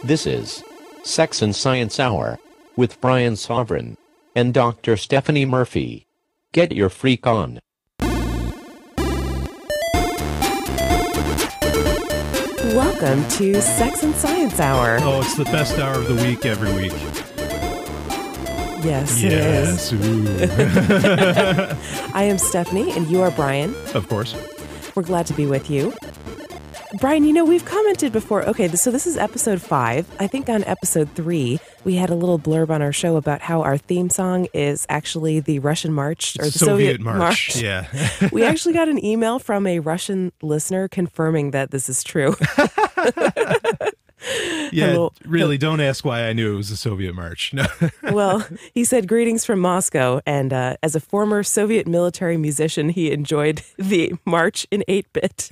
This is Sex and Science Hour with Brian Sovereign and Dr. Stephanie Murphy. Get your freak on. Welcome to Sex and Science Hour. Oh, it's the best hour of the week every week. Yes, it is. I am Stephanie, and you are Brian. Of course. We're glad to be with you. Brian, you know, we've commented before. Okay, so this is episode 5. I think on episode 3, we had a little blurb on our show about how our theme song is actually the Russian March, or the Soviet March. Yeah. We actually got an email from a Russian listener confirming that this is true. Yeah, really, don't ask why I knew it was the Soviet March. No. Well, he said, greetings from Moscow, and as a former Soviet military musician, he enjoyed the march in 8-bit.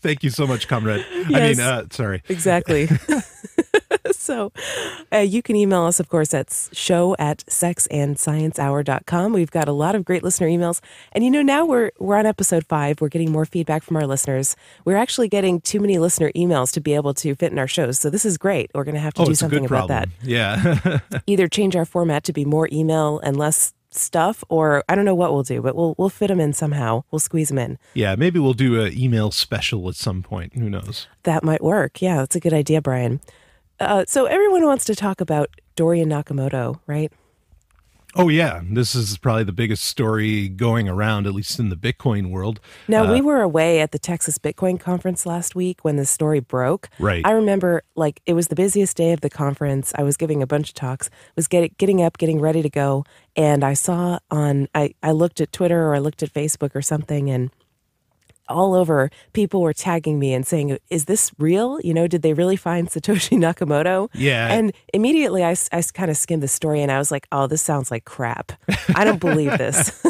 Thank you so much, comrade. Yes, Sorry. Exactly. So you can email us, of course, at show@sexandsciencehour.com. We've got a lot of great listener emails. And, you know, now we're on episode 5. We're getting more feedback from our listeners. We're actually getting too many listener emails to be able to fit in our shows. So this is great. We're going to have to do something about that. Yeah. Either change our format to be more email and less stuff, or I don't know what we'll do, but we'll fit them in somehow. We'll squeeze them in. Yeah, maybe we'll do an email special at some point. Who knows? That might work. Yeah, that's a good idea, Brian. So everyone wants to talk about Dorian Nakamoto, right? Oh, yeah. This is probably the biggest story going around, at least in the Bitcoin world. Now, we were away at the Texas Bitcoin conference last week when the story broke. Right. I remember, it was the busiest day of the conference. I was giving a bunch of talks, was getting up, getting ready to go, and I saw I looked at Twitter or I looked at Facebook or something, and all over, people were tagging me and saying, is this real? You know, did they really find Satoshi Nakamoto? Yeah. And immediately I kind of skimmed the story and I was like, oh, this sounds like crap. I don't believe this.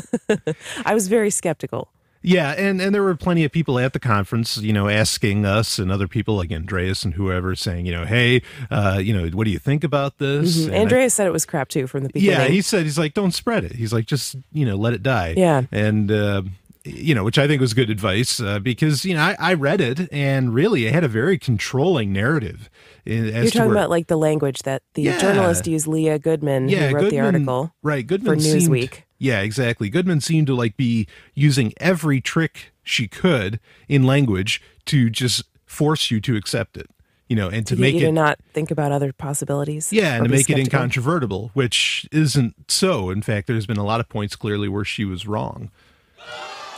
I was very skeptical. Yeah, and there were plenty of people at the conference, you know, asking us and other people like Andreas and whoever saying, you know, hey, what do you think about this? Mm-hmm. Andreas said it was crap too from the beginning. Yeah, he's like, don't spread it. He's like, just, let it die. Yeah. And, which I think was good advice because, I read it and really it had a very controlling narrative. You're talking about like the language that the journalist used, Leah Goodman, who wrote the article Goodman for Newsweek. Yeah, exactly. Goodman seemed to be using every trick she could in language to just force you to accept it. And to make it to not think about other possibilities. Yeah, and to make skeptical. It incontrovertible, which isn't so. In fact, there's been a lot of points clearly where she was wrong.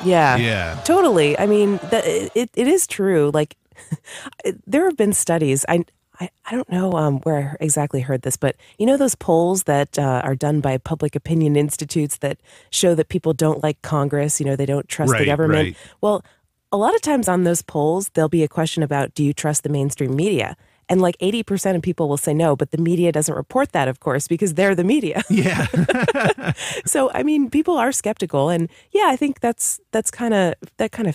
Yeah, totally. I mean, it is true. Like, there have been studies. I don't know where I exactly heard this, but those polls that are done by public opinion institutes that show that people don't like Congress. They don't trust the government. Right. Well, a lot of times on those polls, there'll be a question about, do you trust the mainstream media? And 80% of people will say no, but the media doesn't report that, of course, because they're the media. Yeah. So, I mean, people are skeptical. And yeah, I think that kind of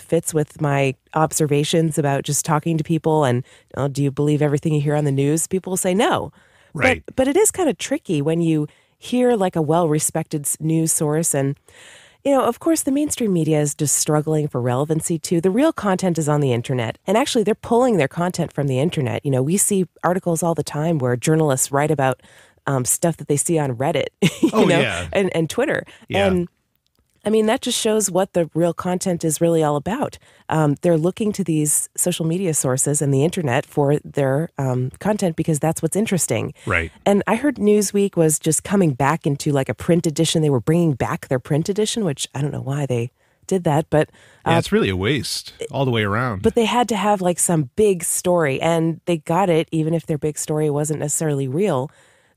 fits with my observations about just talking to people. And do you believe everything you hear on the news? People will say no. Right. But it is kind of tricky when you hear a well-respected news source and of course, the mainstream media is just struggling for relevancy, too. The real content is on the internet. And actually, they're pulling their content from the internet. We see articles all the time where journalists write about stuff that they see on Reddit, yeah. and Twitter. Yeah. And I mean, that just shows what the real content is really all about. They're looking to these social media sources and the internet for their content because that's what's interesting. Right. And I heard Newsweek was just coming back into a print edition. They were bringing back their print edition, which I don't know why they did that, but it's really a waste all the way around. But they had to have some big story, and they got it even if their big story wasn't necessarily real.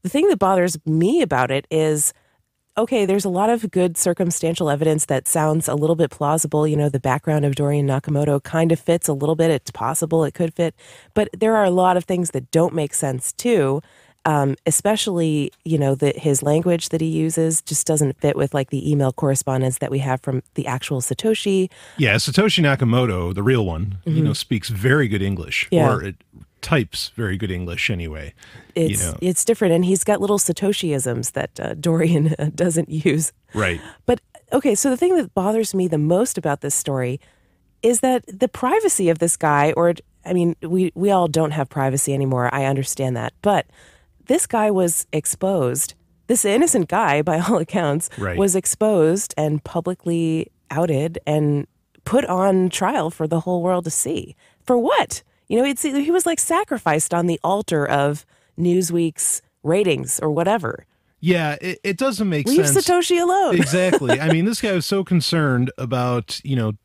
The thing that bothers me about it is, okay, there's a lot of good circumstantial evidence that sounds a little bit plausible. The background of Dorian Nakamoto kind of fits a little bit. It's possible it could fit. But there are a lot of things that don't make sense, too, especially, his language that he uses just doesn't fit with, the email correspondence that we have from the actual Satoshi. Yeah, Satoshi Nakamoto, the real one, speaks very good English. Yeah. Or types very good English anyway. It's different, and he's got little Satoshi-isms that Dorian doesn't use. Right. But, okay, so the thing that bothers me the most about this story is that the privacy of this guy, or I mean, we all don't have privacy anymore. I understand that. But this guy was exposed. This innocent guy, by all accounts, Right. was exposed and publicly outed and put on trial for the whole world to see. For what? You know, he was like sacrificed on the altar of Newsweek's ratings or whatever. Yeah, it doesn't make Leave sense. Satoshi alone. Exactly. I mean, this guy was so concerned about,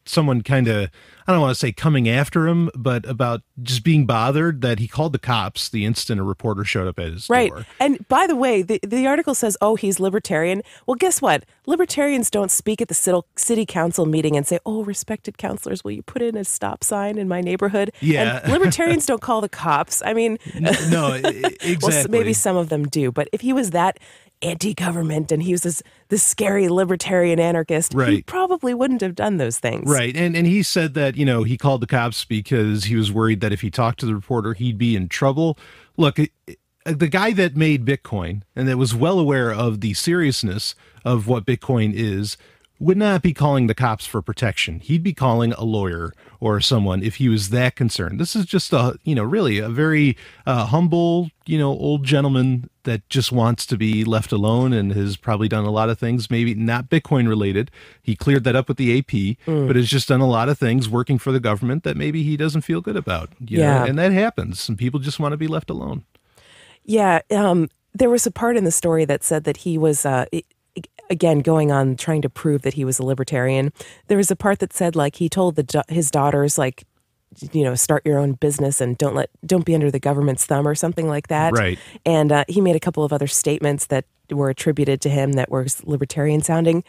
someone kind of, I don't want to say coming after him, but about just being bothered that he called the cops the instant a reporter showed up at his door. And by the way, the article says, oh, he's libertarian. Well, guess what? Libertarians don't speak at the city council meeting and say, oh, respected counselors, will you put in a stop sign in my neighborhood? Yeah. And libertarians don't call the cops. I mean, No, exactly. Well, maybe some of them do. But if he was that anti-government and he was this scary libertarian anarchist, right, he probably wouldn't have done those things. Right. And he said that, he called the cops because he was worried that if he talked to the reporter, he'd be in trouble. Look, the guy that made Bitcoin and that was well aware of the seriousness of what Bitcoin is would not be calling the cops for protection. He'd be calling a lawyer or someone if he was that concerned. This is just really a very humble, old gentleman that just wants to be left alone and has probably done a lot of things, maybe not Bitcoin related. He cleared that up with the AP, but has just done a lot of things working for the government that maybe he doesn't feel good about. You know? And that happens. Some people just want to be left alone. Yeah. There was a part in the story that said that he was, again, going on trying to prove that he was a libertarian. There was a part that said, like, he told his daughters, like, start your own business and don't be under the government's thumb or something like that. Right. And he made a couple of other statements that were attributed to him that were libertarian sounding.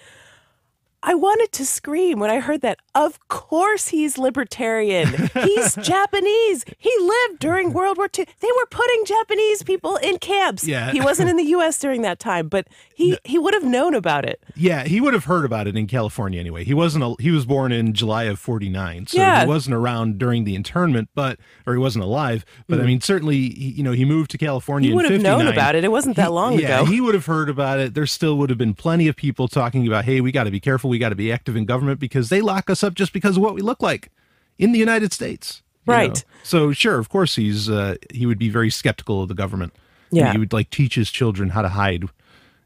I wanted to scream when I heard that. Of course he's libertarian. He's Japanese. He lived during World War II. They were putting Japanese people in camps. Yeah. He wasn't in the U.S. during that time, but he would have known about it. Yeah, he would have heard about it in California anyway. He was born in July of 49, so he wasn't around during the internment, or he wasn't alive. But I mean, certainly, he moved to California in 59. He would have known about it. It wasn't that long ago. Yeah, he would have heard about it. There still would have been plenty of people talking about, hey, we got to be careful. We got to be active in government because they lock us up just because of what we look like in the United States. Right. So sure, of course he would be very skeptical of the government. Yeah. He would teach his children how to hide.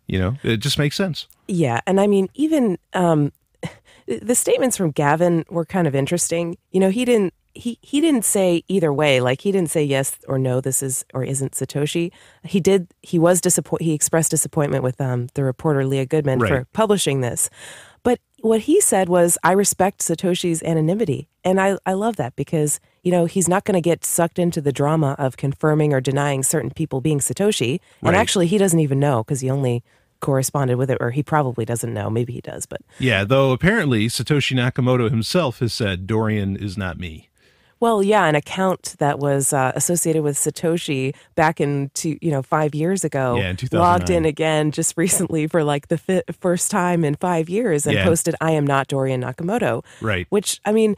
It just makes sense. Yeah. And I mean, even the statements from Gavin were kind of interesting. He didn't say either way. Like, he didn't say yes or no, this is or isn't Satoshi. He expressed disappointment with the reporter Leah Goodman for publishing this. But what he said was, I respect Satoshi's anonymity. And I love that because, he's not going to get sucked into the drama of confirming or denying certain people being Satoshi. And actually, he doesn't even know because he only corresponded with it, or he probably doesn't know. Maybe he does, but... Yeah, though apparently Satoshi Nakamoto himself has said, Dorian is not me. Well, yeah, an account that was associated with Satoshi back in 5 years ago, in 2009. logged in again just recently for like the first time in 5 years and posted, I am not Dorian Nakamoto. Right. Which, I mean,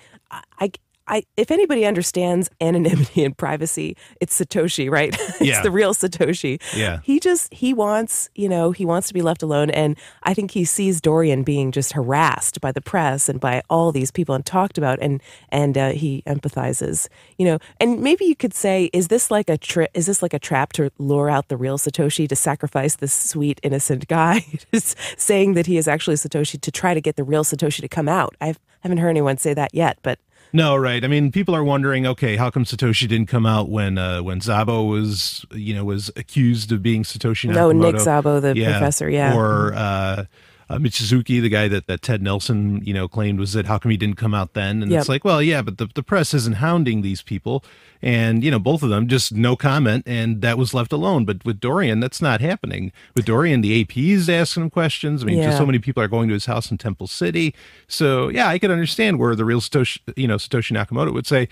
if anybody understands anonymity and privacy, it's Satoshi, right? It's the real Satoshi. Yeah. He wants to be left alone. And I think he sees Dorian being just harassed by the press and by all these people and talked about, and he empathizes, and maybe you could say, is this like a trap to lure out the real Satoshi, to sacrifice this sweet, innocent guy, just saying that he is actually Satoshi to try to get the real Satoshi to come out? I haven't heard anyone say that yet, but... No, right. I mean, people are wondering, okay, how come Satoshi didn't come out when Szabo was accused of being Satoshi Nakamoto? No, Nick Szabo, the professor, or Michizuki, the guy that Ted Nelson, claimed was it. How come he didn't come out then? And it's like, well, yeah, but the press isn't hounding these people, and both of them just no comment, and that was left alone. But with Dorian, that's not happening. With Dorian, the AP is asking him questions. I mean, just so many people are going to his house in Temple City. So yeah, I could understand where the real Satoshi Nakamoto would say,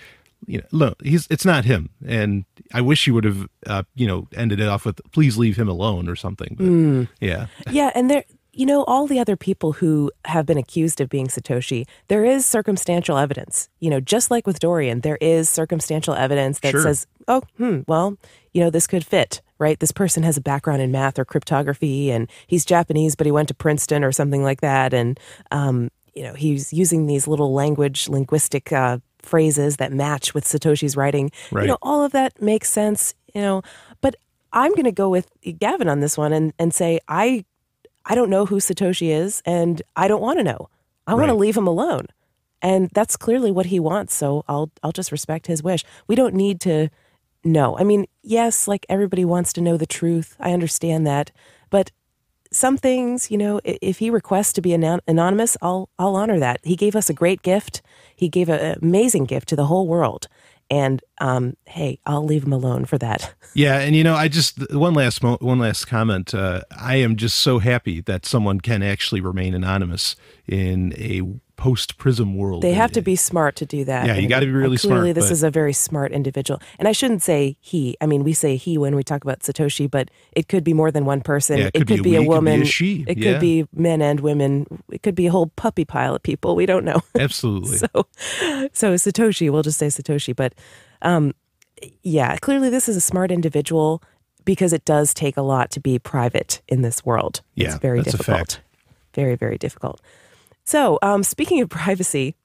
look, it's not him, and I wish he would have, ended it off with, please leave him alone or something. But, yeah, and there. All the other people who have been accused of being Satoshi, there is circumstantial evidence. Just like with Dorian, there is circumstantial evidence that says, this could fit, right? This person has a background in math or cryptography, and he's Japanese, but he went to Princeton or something like that. And, he's using these little linguistic phrases that match with Satoshi's writing. Right. All of that makes sense, but I'm going to go with Gavin on this one and say, I don't know who Satoshi is, and I don't want to know. I want to leave him alone. And that's clearly what he wants, so I'll just respect his wish. We don't need to know. I mean, yes, like everybody wants to know the truth. I understand that. But some things, if he requests to be anonymous, I'll honor that. He gave us a great gift. He gave an amazing gift to the whole world. And hey, I'll leave him alone for that. Yeah, and I just one last comment. I am just so happy that someone can actually remain anonymous in a post-Prism world. They have to be smart to do that. Yeah, you got to be really smart. Clearly, this is a very smart individual. And I shouldn't say he. I mean, we say he when we talk about Satoshi, but it could be more than one person. Yeah, it could be a woman. It could be a she. It could be men and women. It could be a whole puppy pile of people. We don't know. Absolutely. So Satoshi, we'll just say Satoshi. But yeah, clearly this is a smart individual because it does take a lot to be private in this world. Yeah, it's very difficult. A fact. Very, very difficult. So, speaking of privacy,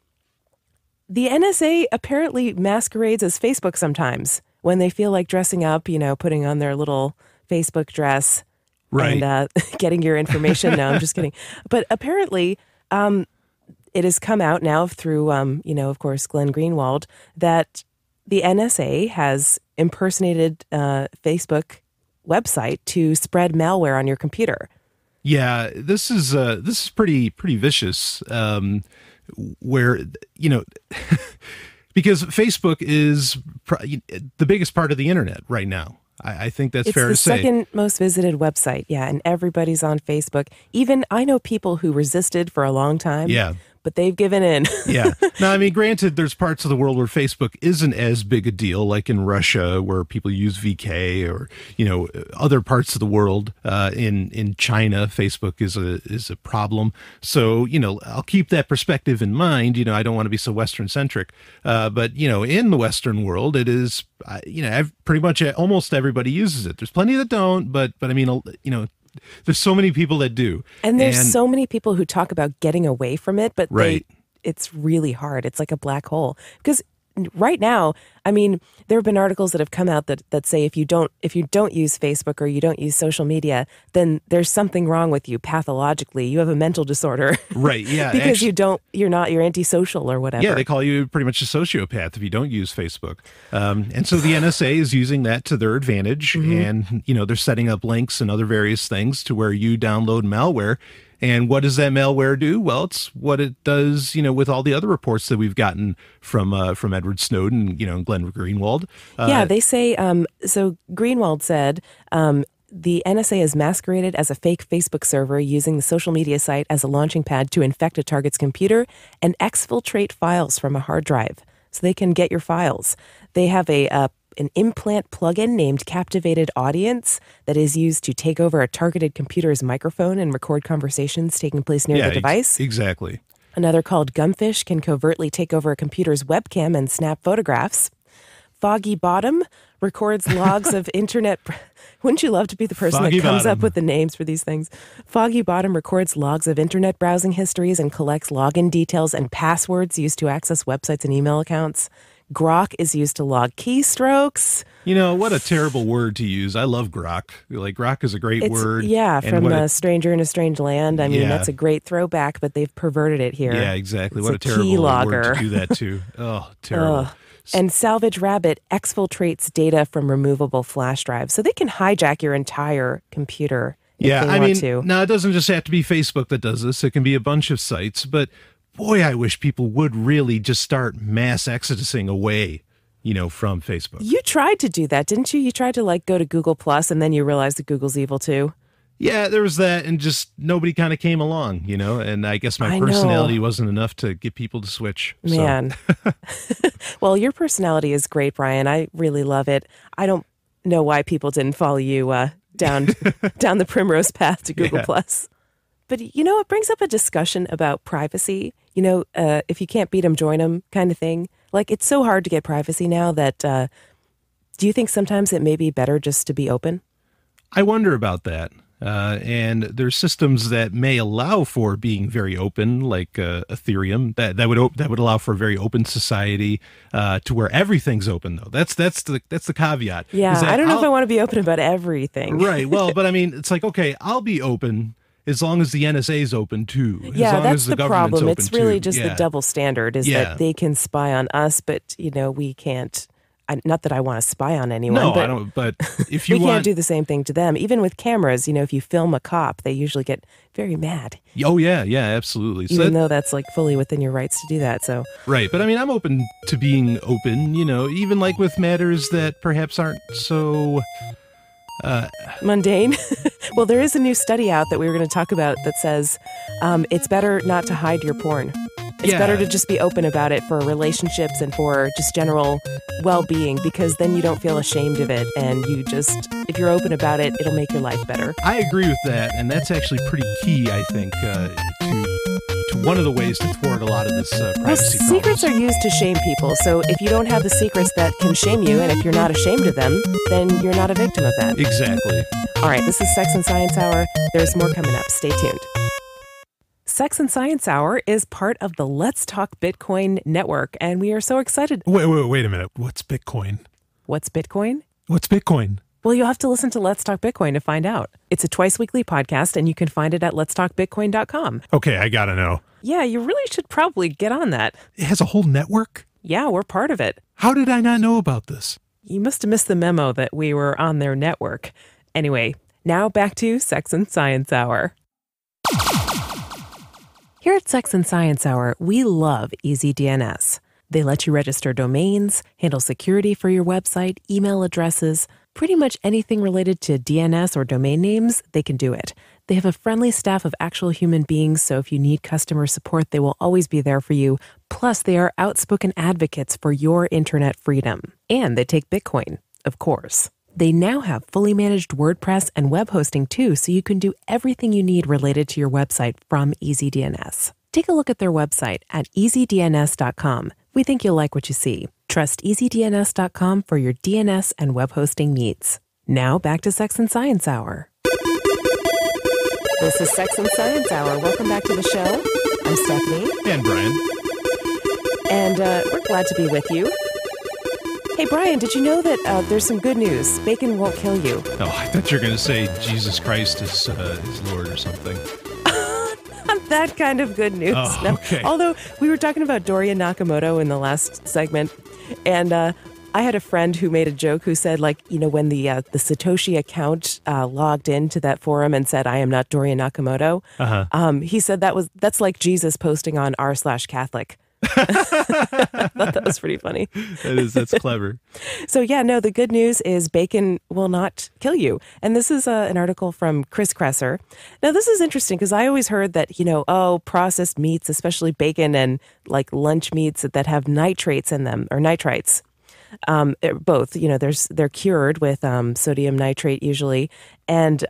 the NSA apparently masquerades as Facebook sometimes when they feel like dressing up, putting on their little Facebook dress and getting your information. No, I'm just kidding. But apparently, it has come out now through, of course, Glenn Greenwald, that the NSA has impersonated Facebook website to spread malware on your computer. Yeah, this is pretty vicious. Where because Facebook is the biggest part of the internet right now. I think that's fair to say. It's the second most visited website. Yeah, and everybody's on Facebook. Even I know people who resisted for a long time. Yeah. But they've given in. Yeah. Now, I mean, granted, there's parts of the world where Facebook isn't as big a deal, like in Russia, where people use VK, or other parts of the world. In China, Facebook is a problem. So I'll keep that perspective in mind. I don't want to be so Western centric, but in the Western world, it is. Pretty much almost everybody uses it. There's plenty that don't, but I mean, there's so many people that do. And there's so many people who talk about getting away from it, but it's really hard. It's like a black hole. Because right now, I mean, there have been articles that have come out that say if you don't use Facebook or you don't use social media, then there's something wrong with you pathologically. You have a mental disorder. Right, yeah. Because you're antisocial or whatever. Yeah, they call you pretty much a sociopath if you don't use Facebook. And so the NSA is using that to their advantage. And, they're setting up links and other various things to where you download malware. And what does that malware do? Well, it's what it does, with all the other reports that we've gotten from Edward Snowden, and Glenn Greenwald. Yeah, they say, so Greenwald said, the NSA is masqueraded as a fake Facebook server using the social media site as a launching pad to infect a target's computer and exfiltrate files from a hard drive. So they can get your files. They have an implant plugin named Captivated Audience that is used to take over a targeted computer's microphone and record conversations taking place near the device. Exactly. Another called Gumfish can covertly take over a computer's webcam and snap photographs. Foggy Bottom records logs of internet. Wouldn't you love to be the person that comes up with the names for these things? Foggy Bottom records logs of internet browsing histories and collects login details and passwords used to access websites and email accounts. Grok is used to log keystrokes. What a terrible word to use. I love Grok. Like, Grok is a great word. Yeah, from A Stranger in a Strange Land. I mean, that's a great throwback, but they've perverted it here. Yeah, exactly. What a terrible word to do that to. Oh, terrible. And Salvage Rabbit exfiltrates data from removable flash drives. So they can hijack your entire computer if they want to. Now, it doesn't just have to be Facebook that does this. It can be a bunch of sites, but boy, I wish people would really just start mass exodusing away, from Facebook. You tried to do that, didn't you? You tried to go to Google Plus, and then you realized that Google's evil too. Yeah, there was that, and just nobody kind of came along, and I guess my personality wasn't enough to get people to switch. Man. So. Well, your personality is great, Brian. I really love it. I don't know why people didn't follow you down the primrose path to Google Plus. But, it brings up a discussion about privacy. If you can't beat them, join them kind of thing. Like, it's so hard to get privacy now that do you think sometimes it may be better just to be open? I wonder about that. And there's systems that may allow for being very open, like Ethereum, that would allow for a very open society, to where everything's open. Though that's the caveat. Yeah, I don't know if I want to be open about everything. Right. Well, but I mean, it's like, okay, I'll be open as long as the NSA is open too. Yeah, that's the problem. It's really just the double standard is that they can spy on us, but we can't. Not that I want to spy on anyone. No, but I don't. But if you can't do the same thing to them. Even with cameras, if you film a cop, they usually get very mad. Oh yeah, absolutely. Even though that's like fully within your rights to do that. So right, but I mean, I'm open to being open. Even like with matters that perhaps aren't so mundane. Well, there is a new study out that we were going to talk about that says it's better not to hide your porn. It's better to just be open about it for relationships and for just general well-being, because then you don't feel ashamed of it, and if you're open about it, it'll make your life better. I agree with that, and that's actually pretty key, I think, to one of the ways to thwart a lot of this privacy problems. Secrets are used to shame people, so if you don't have the secrets that can shame you, and if you're not ashamed of them, then you're not a victim of that. Exactly. All right, this is Sex and Science Hour. There's more coming up. Stay tuned. Sex and Science Hour is part of the Let's Talk Bitcoin network, and we are so excited. Wait a minute. What's Bitcoin? What's Bitcoin? What's Bitcoin? Well, you'll have to listen to Let's Talk Bitcoin to find out. It's a twice-weekly podcast, and you can find it at letstalkbitcoin.com. Okay, I gotta know. Yeah, you really should probably get on that. It has a whole network? Yeah, we're part of it. How did I not know about this? You must have missed the memo that we were on their network. Anyway, now back to Sex and Science Hour. Here at Sex and Science Hour, we love EasyDNS. They let you register domains, handle security for your website, email addresses, pretty much anything related to DNS or domain names, they can do it. They have a friendly staff of actual human beings, so if you need customer support, they will always be there for you. Plus, they are outspoken advocates for your internet freedom. And they take Bitcoin, of course. They now have fully managed WordPress and web hosting too, so you can do everything you need related to your website from EasyDNS. Take a look at their website at easydns.com. We think you'll like what you see. Trust easydns.com for your DNS and web hosting needs. Now back to Sex and Science Hour. This is Sex and Science Hour. Welcome back to the show. I'm Stephanie. And Brian. And we're glad to be with you. Hey, Brian, did you know that there's some good news? Bacon won't kill you. Oh, I thought you were going to say Jesus Christ is Lord or something. Not that kind of good news. Oh, no. okay. Although we were talking about Dorian Nakamoto in the last segment, and I had a friend who made a joke who said, when the Satoshi account logged into that forum and said, "I am not Dorian Nakamoto," he said that's like Jesus posting on r/Catholic. I thought that was pretty funny. That's clever. So yeah, no, the good news is bacon will not kill you. And this is an article from Chris Kresser. Now this is interesting because I always heard that, processed meats, especially bacon and like lunch meats that have nitrates in them or nitrites. Both, they're cured with sodium nitrate usually. And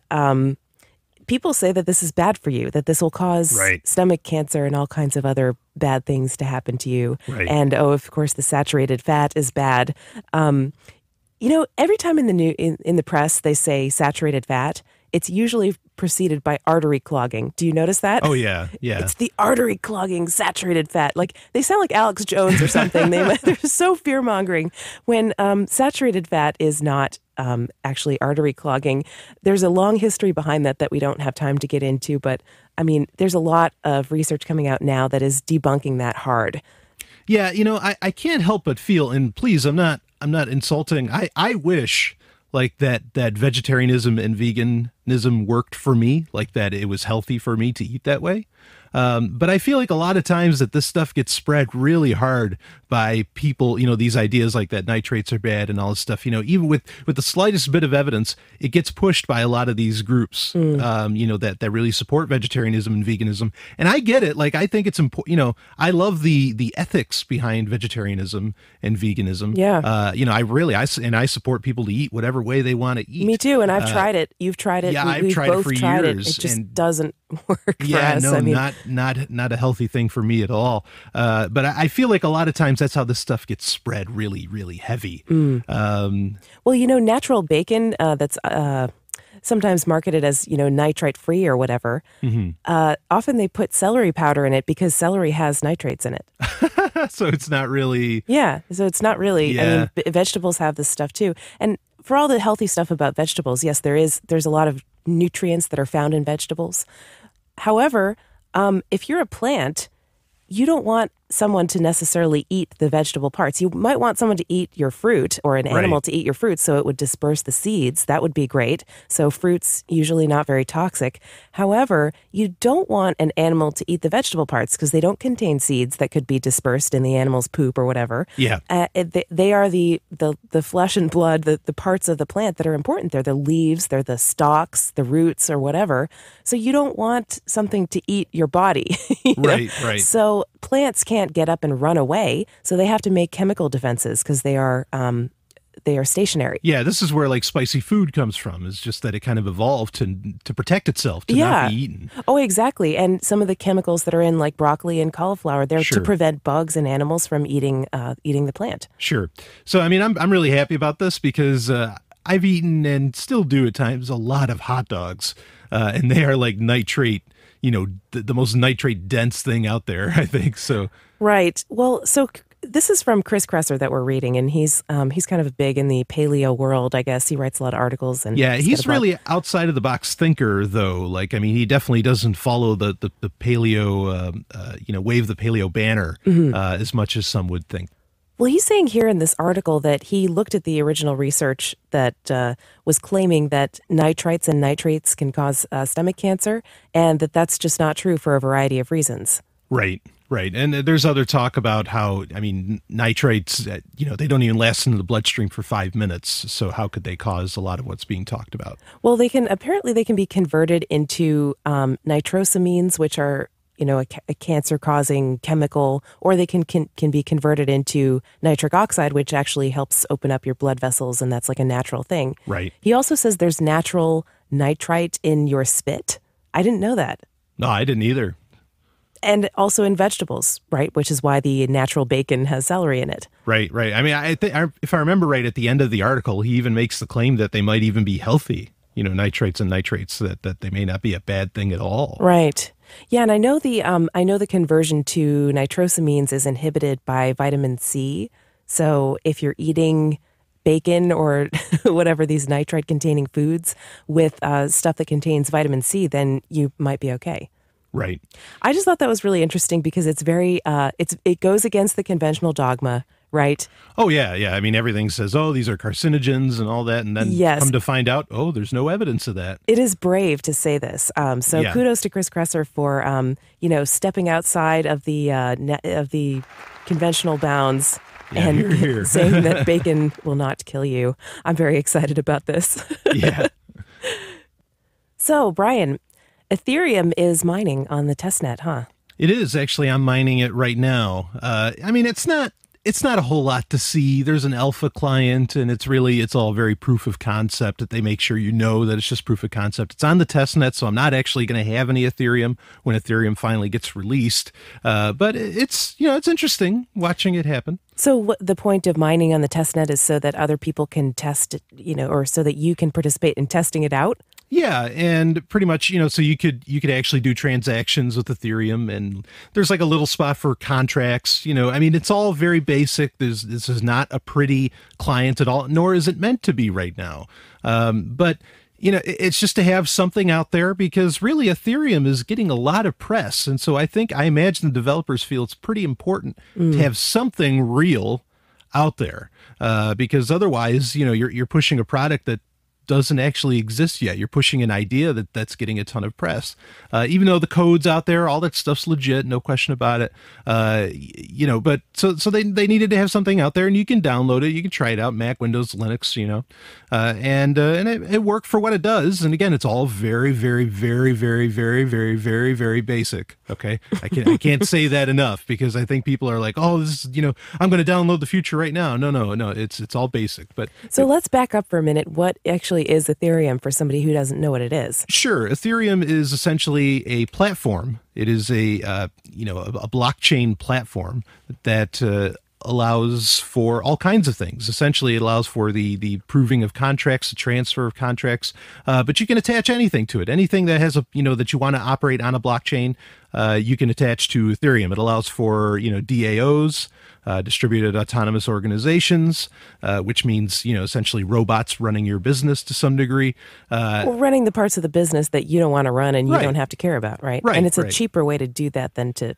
people say that this is bad for you, that this will cause stomach cancer and all kinds of other bad things to happen to you. Right. And, of course, the saturated fat is bad. Every time in the press they say saturated fat, it's usually preceded by artery clogging. Do you notice that? Oh, yeah. It's the artery clogging saturated fat. Like, they sound like Alex Jones or something. They're so fear-mongering. When saturated fat is not actually artery clogging, there's a long history behind that we don't have time to get into. But, I mean, there's a lot of research coming out now that is debunking that hard. Yeah, I can't help but feel, and please, I'm not insulting. I wish like that vegetarianism and veganism worked for me, like that it was healthy for me to eat that way. But I feel like a lot of times that this stuff gets spread really hard by people, these ideas like that nitrates are bad and all this stuff, even with the slightest bit of evidence, it gets pushed by a lot of these groups, that really support vegetarianism and veganism. And I get it. Like, I think it's important, I love the ethics behind vegetarianism and veganism. Yeah. I support people to eat whatever way they want to eat. Me too. And I've tried it. You've tried it. Yeah, I've tried it for years. It just doesn't work for us. No, not a healthy thing for me at all. But I feel like a lot of times that's how this stuff gets spread really, really heavy. Well, natural bacon that's sometimes marketed as, nitrite free or whatever. Often they put celery powder in it because celery has nitrates in it. So it's not really. Yeah. So it's not really. Yeah. I mean, vegetables have this stuff too. And for all the healthy stuff about vegetables, yes, there's a lot of nutrients that are found in vegetables. However, if you're a plant, you don't want someone to necessarily eat the vegetable parts. You might want someone to eat your fruit or an animal to eat your fruit so it would disperse the seeds. That would be great. So fruit's usually not very toxic. However, you don't want an animal to eat the vegetable parts because they don't contain seeds that could be dispersed in the animal's poop or whatever. Yeah. They are the flesh and blood, the parts of the plant that are important. They're the leaves, they're the stalks, the roots or whatever. So you don't want something to eat your body. Right. So plants can't get up and run away, so they have to make chemical defenses because they are stationary. Yeah, this is where like spicy food comes from. It's just that it kind of evolved to protect itself, to not be eaten. Oh, exactly. And some of the chemicals that are in like broccoli and cauliflower, they're to prevent bugs and animals from eating the plant. Sure. So I mean, I'm really happy about this because I've eaten and still do at times a lot of hot dogs, and they are like nitrate. The most nitrate dense thing out there, I think. So right. Well, so this is from Chris Kresser that we're reading, and he's kind of big in the paleo world, I guess. He writes a lot of articles, and he's really outside of the box thinker, though. Like, I mean, he definitely doesn't follow the paleo, wave the paleo banner as much as some would think. Well, he's saying here in this article that he looked at the original research that was claiming that nitrites and nitrates can cause stomach cancer, and that's just not true for a variety of reasons. Right. And there's other talk about how, I mean, nitrates, they don't even last in the bloodstream for 5 minutes. So how could they cause a lot of what's being talked about? Well, they can be converted into nitrosamines, which are a cancer-causing chemical, or they can be converted into nitric oxide, which actually helps open up your blood vessels, and that's like a natural thing. Right. He also says there's natural nitrite in your spit. I didn't know that. No, I didn't either. And also in vegetables, right? Which is why the natural bacon has celery in it. Right. I mean, I think if I remember right, at the end of the article, he even makes the claim that they might even be healthy. Nitrates and nitrates, that they may not be a bad thing at all. Right. Yeah, and I know the conversion to nitrosamines is inhibited by vitamin C. So if you're eating bacon or whatever these nitrite-containing foods with stuff that contains vitamin C, then you might be okay. Right. I just thought that was really interesting because it's very it goes against the conventional dogma, right? Oh yeah. I mean, everything says, oh, these are carcinogens and all that, and then come to find out, oh, there's no evidence of that. It is brave to say this. Kudos to Chris Kresser for stepping outside of the conventional bounds. Yeah, and here. Saying that bacon will not kill you. I'm very excited about this. Yeah. So, Brian, Ethereum is mining on the testnet, huh? It is. Actually, I'm mining it right now. I mean, it's not a whole lot to see. There's an alpha client, and it's all very proof of concept that they make sure that it's just proof of concept. It's on the testnet, so I'm not actually going to have any Ethereum when Ethereum finally gets released. But it's interesting watching it happen. So the point of mining on the testnet is so that other people can test it, or so that you can participate in testing it out? Yeah, and pretty much, so you could actually do transactions with Ethereum, and there's like a little spot for contracts. I mean, it's all very basic. This is not a pretty client at all, nor is it meant to be right now. But it's just to have something out there because really Ethereum is getting a lot of press, and so I imagine the developers feel it's pretty important to have something real out there because otherwise, you're pushing a product that doesn't actually exist yet. You're pushing an idea that's getting a ton of press. Even though the code's out there, all that stuff's legit, no question about it. But so they needed to have something out there, and you can download it, you can try it out, Mac, Windows, Linux, and it worked for what it does. And again, it's all very, very, very, very, very, very, very, very basic. Okay, I can't say that enough because I think people are like, oh, this is, I'm going to download the future right now. No, it's all basic. But so let's back up for a minute. What actually is Ethereum for somebody who doesn't know what it is? Sure. Ethereum is essentially a platform. It is a blockchain platform that allows for all kinds of things. Essentially, it allows for the proving of contracts, the transfer of contracts, but you can attach anything to it. Anything that has that you want to operate on a blockchain, you can attach to Ethereum. It allows for, DAOs, distributed autonomous organizations, which means, essentially robots running your business to some degree. Well, running the parts of the business that you don't want to run and you don't have to care about, right? Right. And it's a cheaper way to do that than to,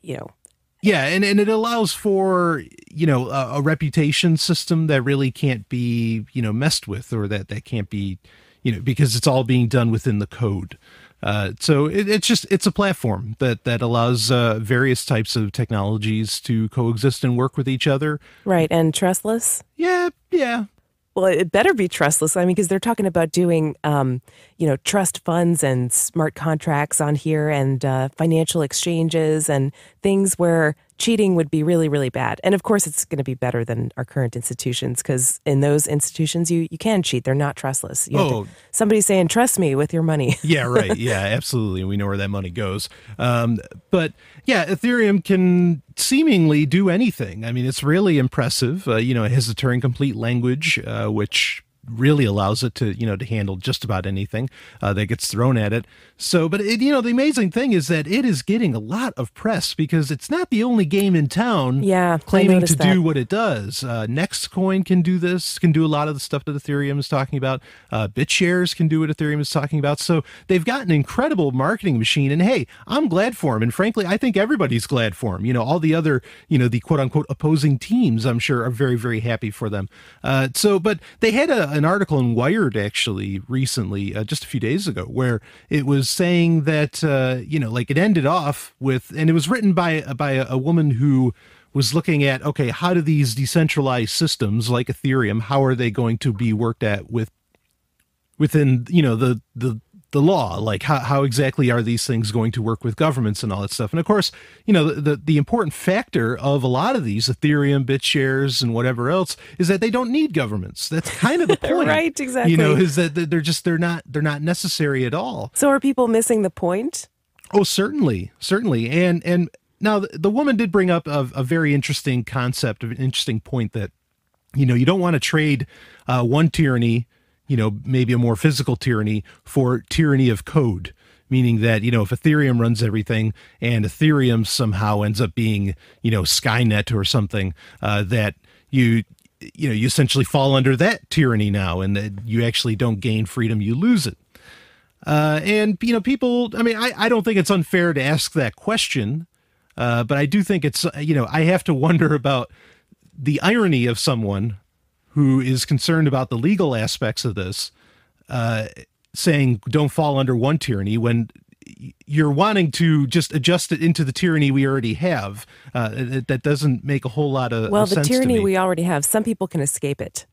Yeah, and it allows for, a reputation system that really can't be, messed with, or that can't be, because it's all being done within the code. So it's a platform that allows various types of technologies to coexist and work with each other. Right, and trustless? Yeah. Well, it better be trustless. I mean, because they're talking about doing, trust funds and smart contracts on here and financial exchanges and things where cheating would be really, really bad. And of course, it's going to be better than our current institutions because in those institutions, you can cheat. They're not trustless. Somebody's saying, trust me with your money. Yeah, right. Yeah, absolutely. We know where that money goes. But yeah, Ethereum can seemingly do anything. I mean, it's really impressive. It has a Turing-complete language, which really allows it to, to handle just about anything that gets thrown at it. So, but the amazing thing is that it is getting a lot of press because it's not the only game in town claiming to do what it does. Nextcoin can do this, can do a lot of the stuff that Ethereum is talking about. BitShares can do what Ethereum is talking about. So they've got an incredible marketing machine, and hey, I'm glad for them. And frankly, I think everybody's glad for them. All the other, the quote unquote opposing teams, I'm sure, are very, very happy for them. But they had an article in Wired actually recently, just a few days ago, where it was saying that, it ended off with, and it was written by a woman who was looking at, okay, how do these decentralized systems like Ethereum, how are they going to be worked at within, the law? Like how exactly are these things going to work with governments and all that stuff? And of course, the important factor of a lot of these Ethereum, BitShares, and whatever else is that they don't need governments. That's kind of the point. Right, exactly. Is that they're not necessary at all. So are people missing the point? Oh, certainly. And now the woman did bring up a very interesting concept, an interesting point that, you don't want to trade one tyranny, maybe a more physical tyranny, for tyranny of code, meaning that, if Ethereum runs everything and Ethereum somehow ends up being, Skynet or something, that you essentially fall under that tyranny now, and that you actually don't gain freedom, you lose it. And people, I mean, I don't think it's unfair to ask that question, but I do think it's, I have to wonder about the irony of someone who is concerned about the legal aspects of this, saying don't fall under one tyranny when you're wanting to just adjust it into the tyranny we already have. That doesn't make a whole lot of sense to me. Well, the tyranny we already have, some people can escape it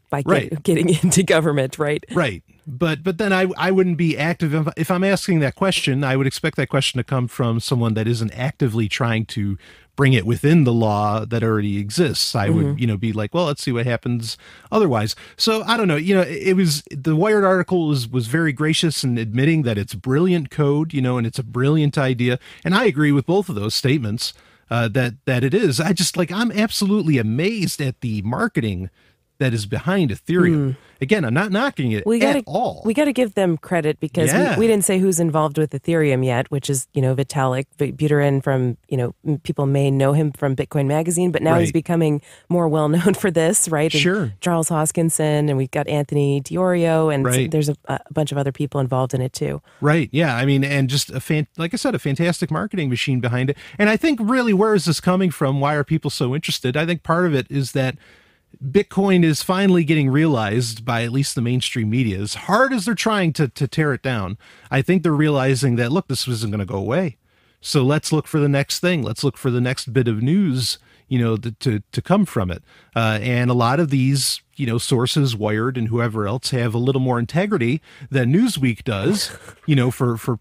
by getting into government, right? Right. But then I wouldn't be active. If I'm asking that question, I would expect that question to come from someone that isn't actively trying to bring it within the law that already exists. I would, be like, well, let's see what happens otherwise. So I don't know, it was, the Wired article was very gracious in admitting that it's brilliant code, and it's a brilliant idea. And I agree with both of those statements, that it is. I'm absolutely amazed at the marketing that is behind Ethereum. Again, I'm not knocking it at all. We got to give them credit because we didn't say who's involved with Ethereum yet, which is, Vitalik Buterin from, people may know him from Bitcoin Magazine, but now he's becoming more well-known for this, right? Sure. And Charles Hoskinson, and we've got Anthony Diorio, and there's a bunch of other people involved in it too. Right. Yeah. I mean, and just like I said, a fantastic marketing machine behind it. And I think really, where is this coming from? Why are people so interested? I think part of it is that Bitcoin is finally getting realized by at least the mainstream media. As hard as they're trying to tear it down, I think they're realizing that, look, this isn't going to go away. So let's look for the next thing. Let's look for the next bit of news, to come from it. And a lot of these, sources, Wired and whoever else, have a little more integrity than Newsweek does, for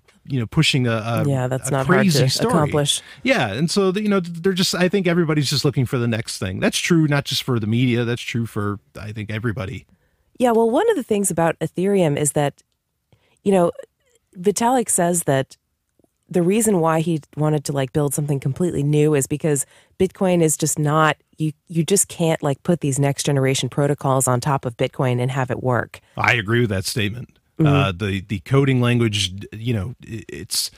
pushing that's not crazy hard to story. accomplish. Yeah, and so they're just, I think everybody's just looking for the next thing. That's true not just for the media. That's true for, I think, everybody. Yeah, well, one of the things about Ethereum is that, Vitalik says that the reason why he wanted to like build something completely new is because Bitcoin is just not, you just can't like put these next generation protocols on top of Bitcoin and have it work. I agree with that statement. The coding language, it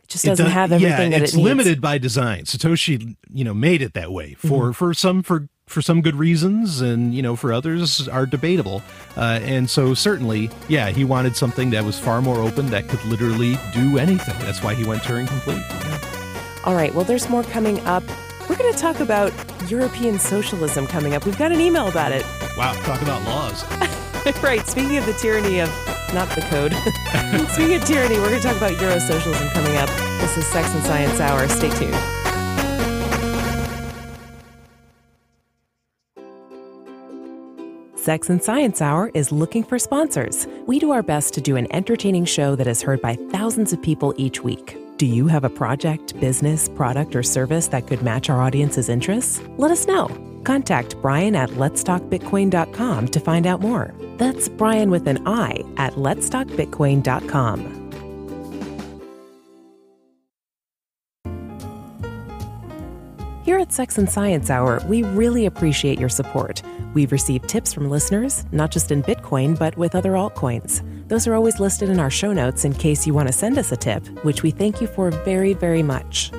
just doesn't have everything that it needs. It's limited by design. Satoshi, made it that way for some good reasons, and for others are debatable. And so certainly, he wanted something that was far more open, that could literally do anything. That's why he went Turing complete. All right, well, there's more coming up. We're going to talk about European socialism coming up. We've got an email about it. Wow, talk about laws. Right, speaking of the tyranny of, not the code. Speaking of tyranny, we're going to talk about Euro-socialism coming up. This is Sex and Science Hour. Stay tuned. Sex and Science Hour is looking for sponsors. We do our best to do an entertaining show that is heard by thousands of people each week. Do you have a project, business, product, or service that could match our audience's interests? Let us know. Contact Brian at letstalkbitcoin.com to find out more. That's Brian with an I at letstalkbitcoin.com. Here at Sex and Science Hour, we really appreciate your support. We've received tips from listeners, not just in Bitcoin, but with other altcoins. Those are always listed in our show notes in case you want to send us a tip, which we thank you for very, very much.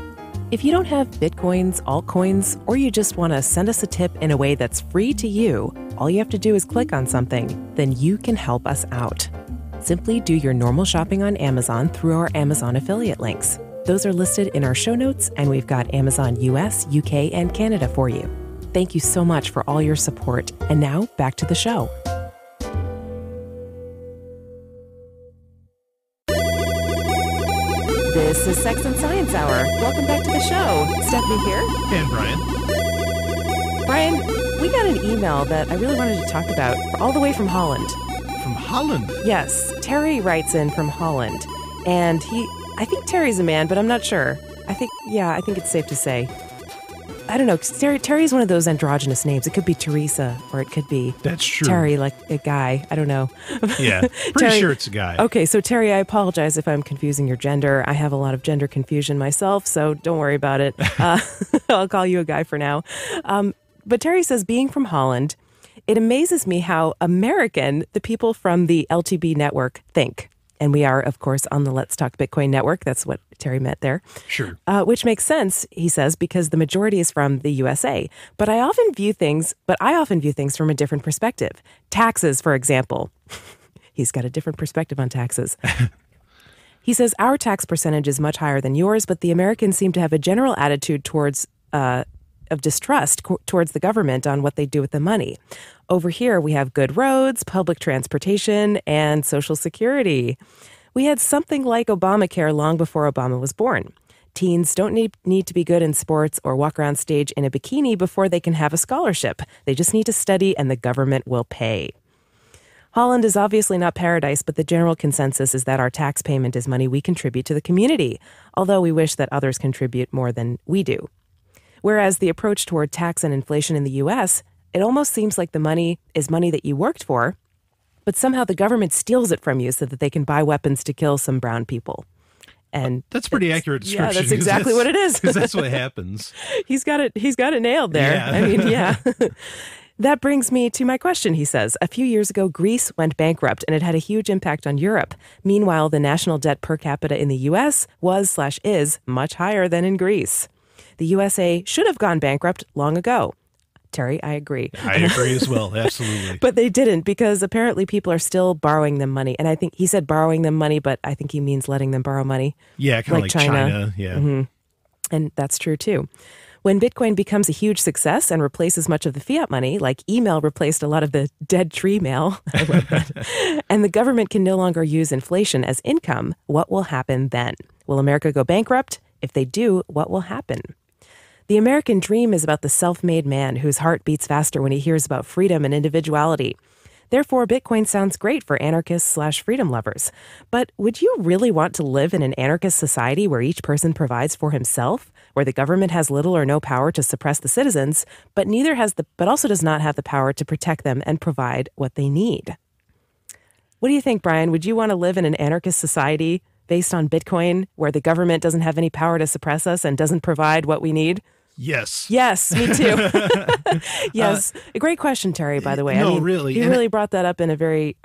If you don't have Bitcoins, altcoins, or you just want to send us a tip in a way that's free to you, all you have to do is click on something, then you can help us out. Simply do your normal shopping on Amazon through our Amazon affiliate links. Those are listed in our show notes, and we've got Amazon US, UK, and Canada for you. Thank you so much for all your support. And now, back to the show. This is Sex and Science Hour. Welcome back to the show. Stephanie here. And Brian. Brian, we got an email that I really wanted to talk about, all the way from Holland. From Holland? Yes. Terry writes in from Holland. And I think Terry's a man, but I'm not sure. I think it's safe to say. I don't know. Terry's one of those androgynous names. It could be Teresa, or it could be That's true. Terry, like a guy. I don't know. Yeah, pretty Terry, sure it's a guy. Okay, so Terry, I apologize if I'm confusing your gender. I have a lot of gender confusion myself, so don't worry about it. I'll call you a guy for now. But Terry says, being from Holland, it amazes me how American the people from the LTB network think. And we are, of course, on the Let's Talk Bitcoin network. That's what Terry meant there. Sure. Which makes sense, he says, because the majority is from the USA. But I often view things from a different perspective. Taxes, for example. He's got a different perspective on taxes. He says, our tax percentage is much higher than yours, but the Americans seem to have a general attitude of distrust towards the government on what they do with the money. Over here, we have good roads, public transportation, and Social Security. We had something like Obamacare long before Obama was born. Teens don't need to be good in sports or walk around stage in a bikini before they can have a scholarship. They just need to study, and the government will pay. Holland is obviously not paradise, but the general consensus is that our tax payment is money we contribute to the community, although we wish that others contribute more than we do. Whereas the approach toward tax and inflation in the U.S., it almost seems like the money is money that you worked for, but somehow the government steals it from you so that they can buy weapons to kill some brown people. And that's pretty accurate description. Yeah, that's exactly what it is. Because that's what happens. He's got it nailed there. Yeah. I mean, yeah. That brings me to my question, he says. A few years ago, Greece went bankrupt, and it had a huge impact on Europe. Meanwhile, the national debt per capita in the U.S. was/is much higher than in Greece. The USA should have gone bankrupt long ago. Terry, I agree. I agree as well. Absolutely. But they didn't, because apparently people are still borrowing them money. And I think he said borrowing them money, but I think he means letting them borrow money. Yeah, kind of like China. Yeah. Mm-hmm. And that's true too. When Bitcoin becomes a huge success and replaces much of the fiat money, like email replaced a lot of the dead tree mail, I love that, and the government can no longer use inflation as income, what will happen then? Will America go bankrupt? If they do, what will happen? The American dream is about the self-made man whose heart beats faster when he hears about freedom and individuality. Therefore, Bitcoin sounds great for anarchists/freedom lovers. But would you really want to live in an anarchist society where each person provides for himself, where the government has little or no power to suppress the citizens, but also does not have the power to protect them and provide what they need? What do you think, Brian? Would you want to live in an anarchist society based on Bitcoin, where the government doesn't have any power to suppress us and doesn't provide what we need? Yes. Yes, me too. Yes. A great question, Terry, by the way. No, really. He really brought that up in a very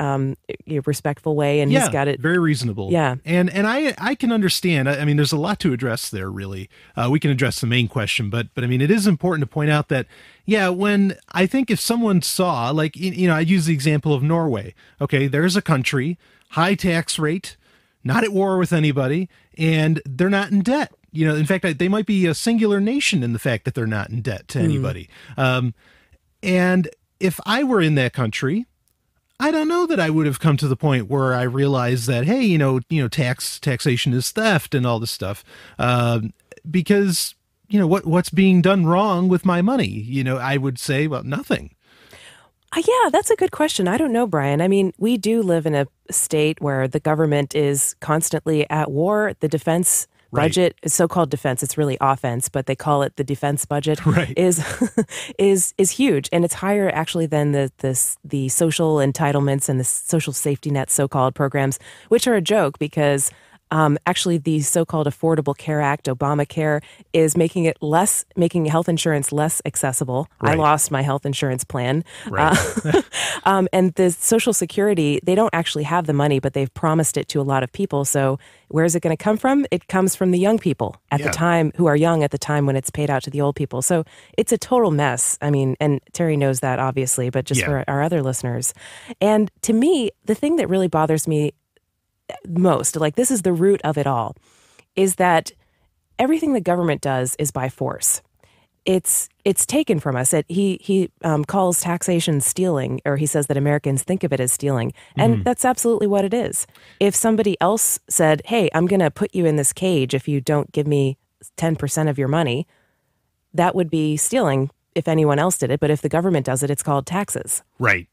respectful way, and he's got it. Very reasonable. Yeah. And I can understand. I mean, there's a lot to address there, really. We can address the main question, but I mean, it is important to point out that, when I think if someone saw, like, I use the example of Norway. Okay, there's a country, high tax rate, not at war with anybody, and they're not in debt. In fact, they might be a singular nation in the fact that they're not in debt to anybody. And if I were in that country, I don't know that I would have come to the point where I realized that, hey, taxation is theft and all this stuff, because what's being done wrong with my money? I would say, well, nothing. Yeah, that's a good question. I don't know, Brian. I mean, we do live in a state where the government is constantly at war. The defense budget is so-called defense. It's really offense, but they call it the defense budget. Is huge, and it's higher actually than the social entitlements and the social safety net so-called programs, which are a joke because actually the so-called Affordable Care Act, Obamacare, is making health insurance less accessible. I lost my health insurance plan. And the Social Security, they don't actually have the money, but they've promised it to a lot of people. So where is it going to come from? It comes from the young people at the time, who are young at the time when it's paid out to the old people. So it's a total mess. I mean, and Terry knows that obviously, but just for our other listeners. And to me, the thing that really bothers me most, like this is the root of it all, is that everything the government does is by force. It's taken from us. He calls taxation stealing, or he says that Americans think of it as stealing, and that's absolutely what it is. If somebody else said, "Hey, I'm going to put you in this cage if you don't give me 10% of your money," that would be stealing if anyone else did it. But if the government does it, it's called taxes. Right.